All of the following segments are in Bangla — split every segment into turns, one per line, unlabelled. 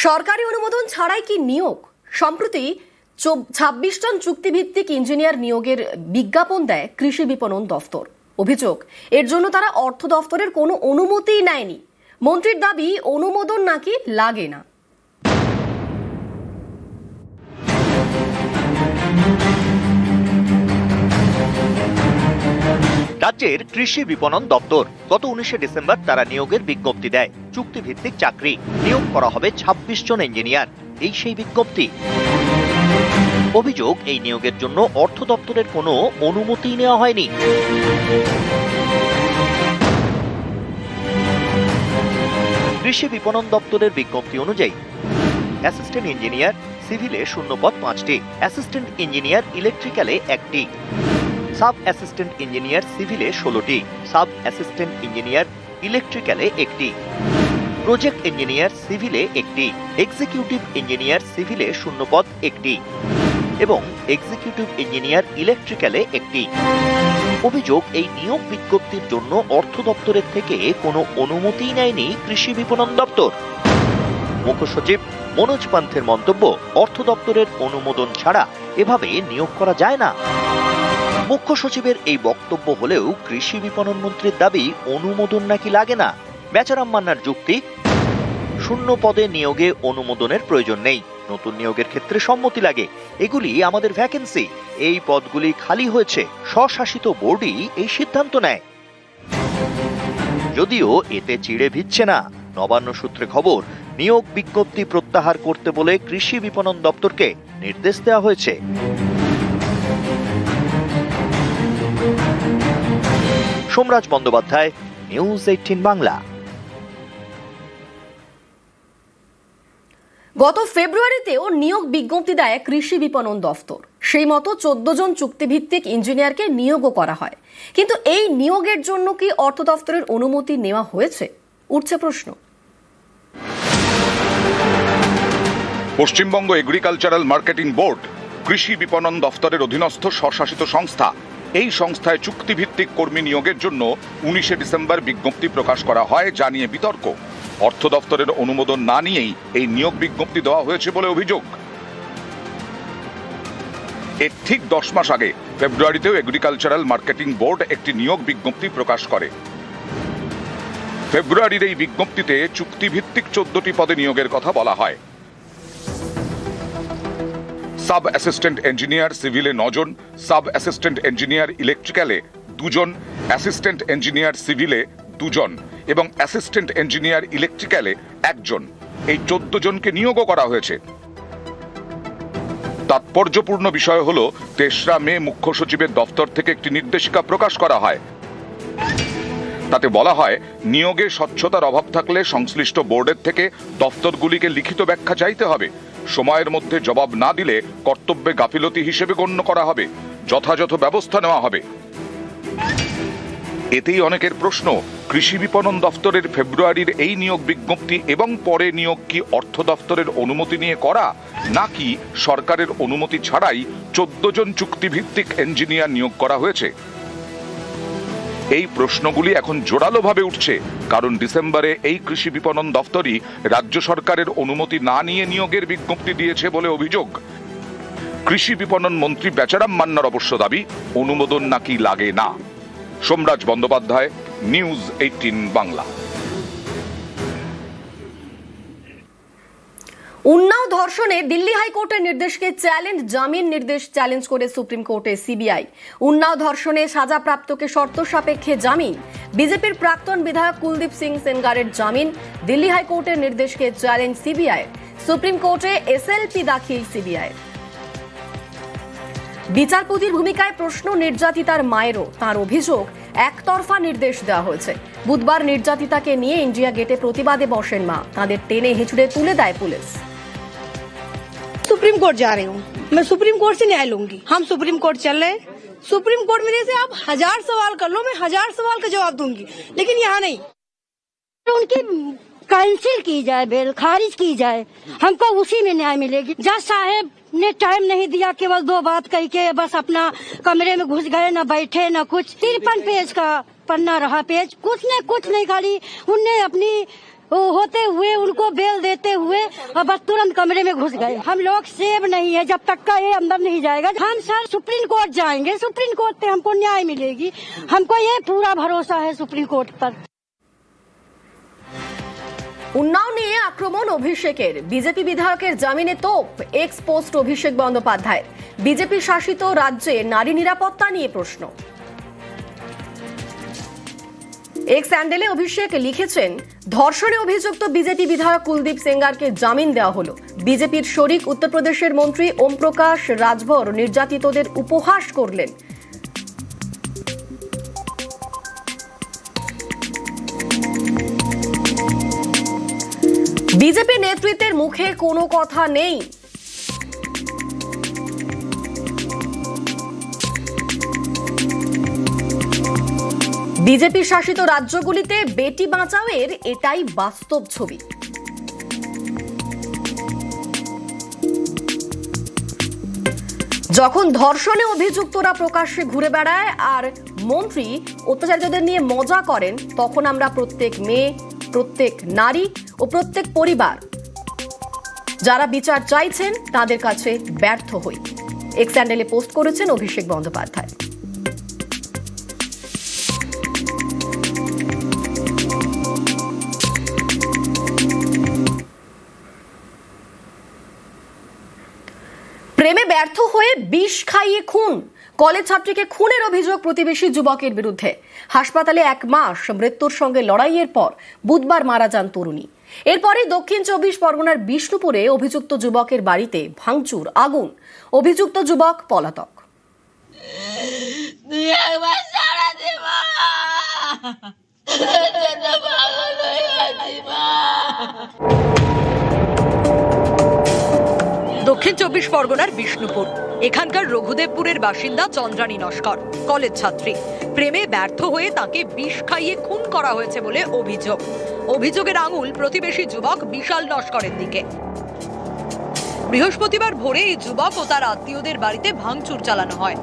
সরকারি অনুমোদন ছাড়াই কি নিয়োগ? সম্প্রতি 26 জন চুক্তিভিত্তিক ইঞ্জিনিয়ার নিয়োগের বিজ্ঞাপন দেয় কৃষি বিপণন দফতর। অভিযোগ, এর জন্য তারা অর্থ দফতরের কোনো অনুমতিই নেয়নি। মন্ত্রীর দাবি, অনুমোদন নাকি লাগে না।
রাজ্যের কৃষি বিপণন দপ্তর গত 19 ডিসেম্বর তারা নিয়োগের বিজ্ঞপ্তি দেয়। চুক্তিভিত্তিক চাকরি, নিয়োগ করা হবে 26 জন ইঞ্জিনিয়ার। এই সেই বিজ্ঞপ্তি। অভিযোগ, এই নিয়োগের জন্য অর্থ দপ্তরের কোনো অনুমতি নেওয়া হয়নি। কৃষি বিপণন দপ্তরের বিজ্ঞপ্তি অনুযায়ী অ্যাসিস্ট্যান্ট ইঞ্জিনিয়ার সিভিলে শূন্যপদ 5টি, অ্যাসিস্ট্যান্ট ইঞ্জিনিয়ার ইলেকট্রিক্যালে 1টি, সাব অ্যাসিস্ট্যান্ট ইঞ্জিনিয়ার সিভিলে 16টি, সাব অ্যাসিস্ট্যান্ট ইঞ্জিনিয়ার ইলেকট্রিক্যালে 1টি, প্রজেক্ট ইঞ্জিনিয়ার সিভিলে 1টি, এক্সিকিউটিভ ইঞ্জিনিয়ার সিভিলে শূন্যপদ 1টি এবং এক্সিকিউটিভ ইঞ্জিনিয়ার ইলেকট্রিক্যালে 1টি। অভিযোগ, এই নিয়োগ বিজ্ঞপ্তির জন্য অর্থ দপ্তরের থেকে কোনো অনুমতি নেয়নি কৃষি বিপণন দপ্তর। মুখ্য সচিব মনোজ পান্থের মন্তব্য, অর্থ দপ্তরের অনুমোদন ছাড়া এভাবে নিয়োগ করা যায় না। মুখ্য সচিবের এই বক্তব্য হলেও কৃষি বিপণন মন্ত্রীর দাবি, অনুমোদন নাকি লাগে না। বেচারাম মান্নার যুক্তি, শূন্য পদে নিয়োগে অনুমোদনের প্রয়োজন নেই, নতুন নিয়োগের ক্ষেত্রে সম্মতি লাগে। এগুলি আমাদের ভ্যাকেন্সি, এই পদগুলি খালি হয়েছে, স্বশাসিত বোর্ডই এই সিদ্ধান্ত নেয়। যদিও এতে চিড়ে ভিজছে না। নবান্ন সূত্রে খবর, নিয়োগ বিজ্ঞপ্তি প্রত্যাহার করতে বলে কৃষি বিপণন দপ্তরকে নির্দেশ দেওয়া হয়েছে। সোমরাজ বন্দ্যোপাধ্যায়, নিউজ 18 বাংলা।
গত ফেব্রুয়ারিতেও নিয়োগ বিজ্ঞপ্তি দেয় কৃষি বিপণন দফতর। সেই মতো 14 জন চুক্তিভিত্তিক ইঞ্জিনিয়ারকে নিয়োগও করা হয়। কিন্তু এই নিয়োগের জন্য কি অর্থ দফতরের অনুমতি নেওয়া হয়েছে? উঠছে প্রশ্ন।
পশ্চিমবঙ্গ এগ্রিকালচারাল মার্কেটিং বোর্ড কৃষি বিপণন দফতরের অধীনস্থ স্বশাসিত সংস্থা। এই সংস্থায় চুক্তিভিত্তিক কর্মী নিয়োগের জন্য 19 ডিসেম্বর বিজ্ঞপ্তি প্রকাশ করা হয়, যা নিয়ে বিতর্ক। অর্থ দপ্তরের অনুমোদন না নিয়েই এই নিয়োগ বিজ্ঞপ্তি দেওয়া হয়েছে বলে অভিযোগ। এর ঠিক 10 মাস আগে ফেব্রুয়ারিতেও এগ্রিকালচারাল মার্কেটিং বোর্ড একটি নিয়োগ বিজ্ঞপ্তি প্রকাশ করে। ফেব্রুয়ারির এই বিজ্ঞপ্তিতে চুক্তিভিত্তিক 14টি পদে নিয়োগের কথা বলা হয়। সাব অ্যাসিস্ট্যান্ট ইঞ্জিনিয়ার সিভিলে 9 জন, সাব অ্যাসিস্ট্যান্ট ইঞ্জিনিয়ার ইলেকট্রিক্যালে 2 জন, অ্যাসিস্ট্যান্ট ইঞ্জিনিয়ার সিভিলে 2 জন এবং অ্যাসিস্ট্যান্ট ইঞ্জিনিয়ার ইলেকট্রিক্যালে 1 জন। এই 14 জনকে নিয়োগও করা হয়েছে। তাৎপর্যপূর্ণ বিষয় হলো, 3রা মে মুখ্য সচিবের দফতর থেকে একটি নির্দেশিকা প্রকাশ করা হয়। তাতে বলা হয়, নিয়োগে স্বচ্ছতার অভাব থাকলে সংশ্লিষ্ট বোর্ডের থেকে দফতরগুলিকে লিখিত ব্যাখ্যা চাইতে হবে। সময়ের মধ্যে জবাব না দিলে কর্তব্যে গাফিলতি হিসেবে গণ্য করা হবে, যথাযথ ব্যবস্থা নেওয়া হবে। এতেই অনেকের প্রশ্ন, কৃষি বিপণন দফতরের ফেব্রুয়ারির এই নিয়োগ বিজ্ঞপ্তি এবং পরে নিয়োগ কি অর্থ দফতরের অনুমতি নিয়ে করা, নাকি সরকারের অনুমতি ছাড়াই 14 জন চুক্তিভিত্তিক ইঞ্জিনিয়ার নিয়োগ করা হয়েছে? এই প্রশ্নগুলি এখন জোরালোভাবে উঠছে, কারণ ডিসেম্বরে এই কৃষি বিপণন দফতরই রাজ্য সরকারের অনুমতি না নিয়ে নিয়োগের বিজ্ঞপ্তি দিয়েছে বলে অভিযোগ। কৃষি বিপণন মন্ত্রী বেচারাম মান্নার অবশ্য দাবি, অনুমোদন নাকি লাগে না। সোমরাজ বন্দ্যোপাধ্যায়, নিউজ 18 বাংলা।
উন্নাও ধর্ষণে দিল্লি হাইকোর্টের নির্দেশকে জামিন নির্দেশ চ্যালেঞ্জ করে সুপ্রিম কোর্টে সিবিআই। উন্নাও ধর্ষণে সাজাপ্রাপ্তকে শর্ত সাপেক্ষে জামিন। বিজেপির প্রাক্তন বিধায়ক কুলদীপ সিং সেনগারের জামিন। দিল্লি হাইকোর্টের নির্দেশকে চ্যালেঞ্জ সিবিআই। সুপ্রিম কোর্টে এসএলপি দাখিল সিবিআই। বিচারপতির ভূমিকায় প্রশ্ন নির্যাতিতার মায়েরও। তার অভিযোগ, একতরফা নির্দেশ দেওয়া হয়েছে। বুধবার নির্যাতিতাকে নিয়ে ইন্ডিয়া গেটে প্রতিবাদে বসেন মা। তাদের টেনে হিঁচড়ে তুলে দেয় পুলিশ।
सुप्रीम कोर्ट जा रही हूँ, मैं सुप्रीम कोर्ट से न्याय लूंगी। हम सुप्रीम कोर्ट चल रहे हैं। सुप्रीम कोर्ट में जैसे आप 1000 सवाल कर लो, मैं 1000 सवाल का जवाब दूंगी, लेकिन यहाँ नहीं।
उनकी कैंसिल की जाए, बेल खारिज की जाए, हमको उसी में न्याय मिलेगी। जज साहब ने टाइम नहीं दिया, केवल 2 बात कह के बस अपना कमरे में घुस गए, न बैठे न कुछ। 53 पेज का पन्ना रहा पेज, कुछ नहीं खाली उनने अपनी वो होते हुए उनको बेल देते हुए और बस तुरंत कमरे में घुस गए। हम लोग सेव नहीं है जब तक का ये अंदर नहीं जाएगा। हम सर सुप्रीम कोर्ट जाएंगे, सुप्रीम कोर्ट से हमको न्याय मिलेगी। हमको ये पूरा भरोसा है सुप्रीम कोर्ट पर।
উন্নাও নিয়ে আক্রমণ অভিষেকের, বিজেপি বিধায়কের জামিনে তোপ x post Abhishek Bandyopadhyay. BJP শাসিত রাজ্যে নারী নিরাপত্তা নিয়ে প্রশ্ন। এক স্যান্ডেলে অভিষেক লিখেছেন, ধর্ষণে অভিযুক্ত বিজেপি বিধায়ক কুলদীপ সেঙ্গারকে জামিন দেওয়া হলো। বিজেপির শরিক উত্তরপ্রদেশের মন্ত্রী ওম প্রকাশ রাজভর নির্যাতিতদের উপহাস করলেন। বিজেপি নেতৃত্বের মুখে কোনো কথা নেই। বিজেপি শাসিত রাজ্যগুলিতে বেটি বাঁচাও এর এটাই বাস্তব ছবি। যখন ধর্ষণে অভিযুক্তরা প্রকাশ্যে ঘুরে বেড়ায় আর মন্ত্রী অত্যাচারীদের নিয়ে মজা করেন, তখন আমরা প্রত্যেক মেয়ে, প্রত্যেক নারী ও প্রত্যেক পরিবার যারা বিচার চাইছেন তাদের কাছে ব্যর্থ হই। এক স্যান্ডেলে পোস্ট করেছেন অভিষেক বন্দ্যোপাধ্যায়। প্রেমে ব্যর্থ হয়ে বিষ খাইয়ে খুন, কলেজ ছাত্রীকে খুনের অভিযোগ প্রতিবেশী যুবকের বিরুদ্ধে। হাসপাতালে 1 মাস মৃত্যুর সঙ্গে লড়াইয়ের পর বুধবার মারা যান তরুণী। এরপরে দক্ষিণ 24 পরগনার বিষ্ণুপুরে অভিযুক্ত যুবকের বাড়িতে ভাঙচুর, আগুন। অভিযুক্ত যুবক পলাতক।
দক্ষিণ 24 পরগনার বিষ্ণুপুর, এখানকার রঘুদেবপুরের বাসিন্দা চন্দ্রানী নস্কর, কলেজ ছাত্রী। প্রেমে ব্যর্থ হয়ে তাকে বিষ খাইয়ে খুন করা হয়েছে বলে অভিযোগ। অভিযোগের আঙুল প্রতিবেশী যুবক বিশাল নস্করের দিকে। বৃহস্পতিবার ভোরে এই যুবক ও তার আত্মীয়দের বাড়িতে ভাঙচুর চালানো হয়।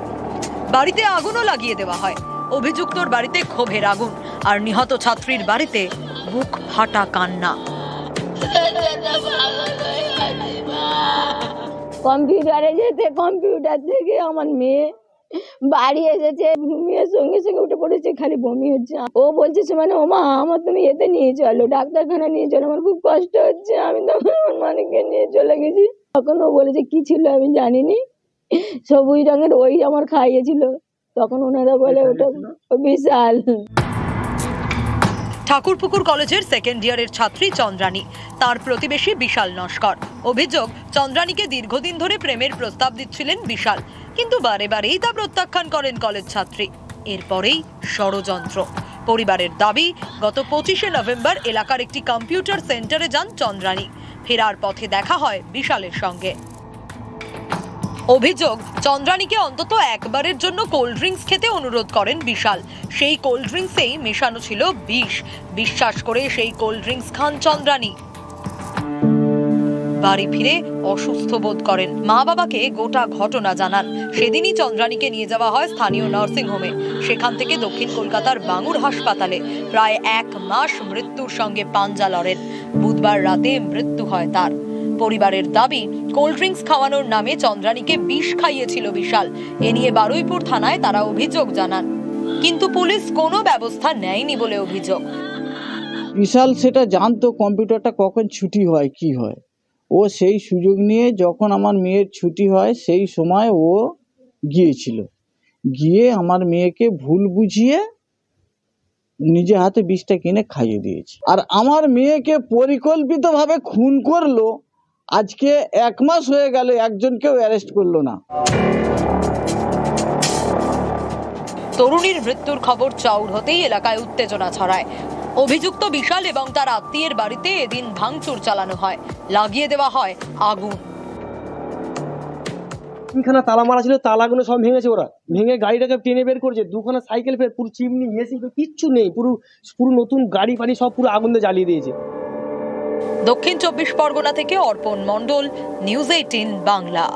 বাড়িতে আগুনও লাগিয়ে দেওয়া হয়। অভিযুক্তর বাড়িতে ক্ষোভের আগুন আর নিহত ছাত্রীর বাড়িতে বুক ফাটা কান্না।
কম্পিউটারে যেতে, কম্পিউটার থেকে আমার মেয়ে বাড়ি এসেছে, ঘুমিয়ে সঙ্গে সঙ্গে উঠে পড়েছে, খালি বমি হচ্ছে। ও বলছে মানে ও মা আমার তুমি এতে নিয়ে চলো, ডাক্তারখানা নিয়ে চলো, আমার খুব কষ্ট হচ্ছে। আমি তখন আমার মানিককে নিয়ে চলে গেছি। তখন ও বলেছে কি ছিল আমি জানিনি, সবুজ রঙের ওই আমার খাইয়েছিল। তখন ওনারা বলে ওটা বিশাল।
ঠাকুরপুকুর কলেজের 2nd ইয়ারের ছাত্রী চন্দ্রানী, তার প্রতিবেশী বিশাল নস্কর। অভিযোগ, চন্দ্রানীকে দীর্ঘদিন ধরে প্রেমের প্রস্তাব দিচ্ছিলেন বিশাল, কিন্তু বারে বারেই তা প্রত্যাখ্যান করেন কলেজ ছাত্রী। এরপরেই ষড়যন্ত্র। পরিবারের দাবি, গত 25শে নভেম্বর এলাকার একটি কম্পিউটার সেন্টারে যান চন্দ্রানী। ফেরার পথে দেখা হয় বিশালের সঙ্গে। অভিযোগ, চন্দ্রানীকে অন্তত একবারের জন্য কোল্ড ড্রিঙ্কস খেতে অনুরোধ করেন বিশাল। সেই কোল্ড ড্রিঙ্কসেই মেশানো ছিল বিষ। বিশ্বাস করে সেই কোল্ড ড্রিঙ্কস খান চন্দ্রানী। বাড়ি ফিরে অসুস্থ বোধ করেন। মা বাবাকে গোটা ঘটনা জানান। সেদিনই চন্দ্রানীকে নিয়ে যাওয়া হয় স্থানীয় নার্সিং হোমে। সেখান থেকে দক্ষিণ কলকাতার বাঙুর হাসপাতালে প্রায় 1 মাস মৃত্যুর সঙ্গে পাঞ্জা লড়েন। বুধবার রাতে মৃত্যু হয় তার। পরিবারের দাবি, কোল্ড ড্রিঙ্কস খাওয়ানোর নামে চন্দ্রানীকে বিষ খাইয়েছিল বিশাল। এ নিয়ে বারুইপুর থানায় তারা অভিযোগ জানান, কিন্তু পুলিশ কোনো ব্যবস্থা নেয়নি বলে অভিযোগ।
বিশাল সেটা জানতো কম্পিউটারটা কখন ছুটি হয় কি হয়। ও সেই সুযোগ নিয়ে যখন আমার মেয়ের ছুটি হয় সেই সময় ও গিয়েছিল, গিয়ে আমার মেয়েকে ভুল বুঝিয়ে নিজে হাতে বিষটা কিনে খাইয়ে দিয়েছে। আর আমার মেয়েকে পরিকল্পিতভাবে খুন করলো। আজকে 1 মাস হয়ে গেল, একজনকেও অ্যারেস্ট করলো না।
তরুণীর মৃত্যুর খবর চাউর হতেই এলাকায় উত্তেজনা ছড়ায়। অভিযুক্ত বিশাল এবং তার আত্মীয়ের বাড়িতে এদিন ভাঙচুর চালানো হয়, লাগিয়ে দেওয়া হয় আগুন।
তিনখানা তালা মারা ছিল, তালাগুলো সব ভেঙেছে ওরা, ভেঙে গাড়িটাকে টেনে বের করেছে। 2খানা সাইকেল ফের পুরো চিমনি এসি কিচ্ছু নেই, পুরো নতুন গাড়ি ফাড়ি সব পুরো আগুন দিয়ে জ্বালিয়ে দিয়েছে।
দক্ষিণ 24 পরগনা থেকে অর্পণ মণ্ডল, নিউজ 18 বাংলা।